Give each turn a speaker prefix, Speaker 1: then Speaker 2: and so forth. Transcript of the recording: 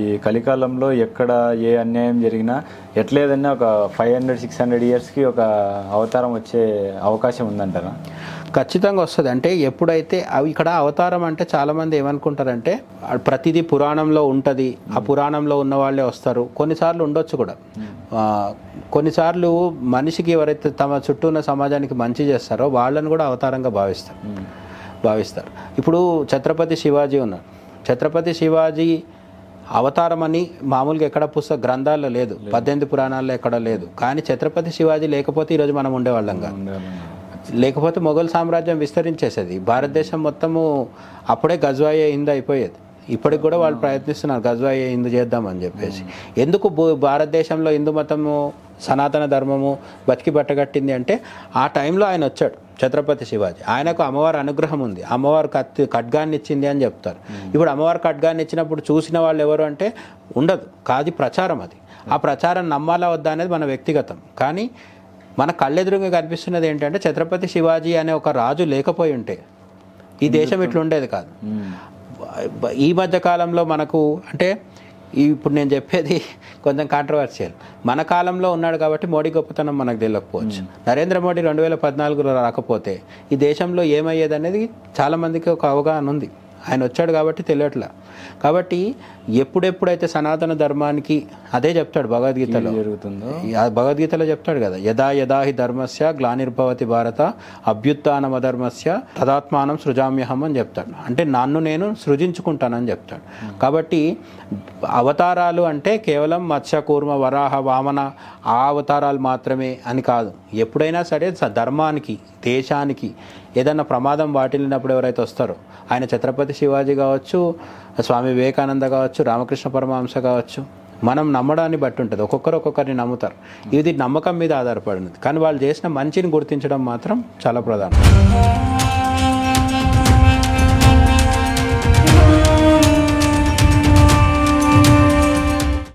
Speaker 1: ఈ కలికాలంలో ఎక్కడ ఏ అన్యాయం జరిగినా ఎట్లేదన్నా ఒక 500-600 ఇయర్స్కి ఒక అవతారం వచ్చే అవకాశం ఉందంటారా?
Speaker 2: ఖచ్చితంగా వస్తుంది. అంటే ఎప్పుడైతే ఇక్కడ అవతారం అంటే చాలామంది ఏమనుకుంటారంటే ప్రతిదీ పురాణంలో ఉంటుంది, ఆ పురాణంలో ఉన్న వాళ్ళే వస్తారు. కొన్నిసార్లు ఉండొచ్చు కూడా. కొన్నిసార్లు మనిషికి ఎవరైతే తమ చుట్టూ ఉన్న సమాజానికి మంచి చేస్తారో వాళ్ళని కూడా అవతారంగా భావిస్తారు. ఇప్పుడు ఛత్రపతి శివాజీ ఉన్నారు. ఛత్రపతి శివాజీ అవతారం అని మామూలుగా ఎక్కడ పుస్తక గ్రంథాల్లో లేదు, 18 పురాణాల్లో ఎక్కడ లేదు. కానీ ఛత్రపతి శివాజీ లేకపోతే ఈరోజు మనం ఉండేవాళ్ళంగా, లేకపోతే మొఘల్ సామ్రాజ్యం విస్తరించేసేది. భారతదేశం మొత్తము అప్పుడే గజ్వాయే హింద్ అయిపోయేది. ఇప్పటికి కూడా వాళ్ళు ప్రయత్నిస్తున్నారు గజ్వాయే హిందూ చేద్దామని చెప్పేసి. ఎందుకు భారతదేశంలో హిందూ మతము సనాతన ధర్మము బతికి బట్టగట్టింది అంటే ఆ టైంలో ఆయన వచ్చాడు ఛత్రపతి శివాజీ. ఆయనకు అమ్మవారి అనుగ్రహం ఉంది, అమ్మవారు ఖడ్గాన్ని ఇచ్చింది అని చెప్తారు. ఇప్పుడు అమ్మవారు ఖడ్గాన్ని ఇచ్చినప్పుడు చూసిన వాళ్ళు ఎవరు అంటే ఉండదు, కాదు ప్రచారం. అది ఆ ప్రచారం నమ్మాలా వద్దా అనేది మన వ్యక్తిగతం. కానీ మన కళ్ళెదురుగా కనిపిస్తున్నది ఏంటంటే ఛత్రపతి శివాజీ అనే ఒక రాజు లేకపోయి ఉంటే ఈ దేశం ఇట్లుండేది కాదు. ఈ మధ్య కాలంలో మనకు అంటే ఇప్పుడు నేను చెప్పేది కొంచెం కాంట్రవర్షియల్. మన కాలంలో ఉన్నాడు కాబట్టి మోడీ గొప్పతనం మనకు తెలియకపోవచ్చు. నరేంద్ర మోడీ 2014లో రాకపోతే ఈ దేశంలో ఏమయ్యేది అనేది చాలామందికి ఒక అవగాహన ఉంది. ఆయన వచ్చాడు కాబట్టి తెలియట్లా. కాబట్టి ఎప్పుడెప్పుడైతే సనాతన ధర్మానికి అదే చెప్తాడు భగవద్గీతలో, భగవద్గీతలో చెప్తాడు కదా, యదా యదా హి ధర్మస్య గ్లానిర్భవతి భారత అభ్యుత్థానం అధర్మస్య తదాత్మానం సృజామ్యహం అని చెప్తాడు. అంటే నన్ను నేను సృజించుకుంటానని చెప్తాడు. కాబట్టి అవతారాలు అంటే కేవలం మత్స్య కూర్మ వరాహ వామన ఆ అవతారాలు మాత్రమే అని కాదు. ఎప్పుడైనా సరే ధర్మానికి దేశానికి ఏదైనా ప్రమాదం వాటిల్లినప్పుడు ఎవరైతే వస్తారో, ఆయన ఛత్రపతి శివాజీ కావచ్చు, స్వామి వివేకానంద కావచ్చు, రామకృష్ణ పరమహంస కావచ్చు, మనం నమ్మడాన్ని బట్టి ఉంటుంది. ఒక్కొక్కరిని నమ్ముతారు. ఇది నమ్మకం మీద ఆధారపడినది. కానీ వాళ్ళు చేసిన మంచిని గుర్తించడం మాత్రం చాలా ప్రధానం.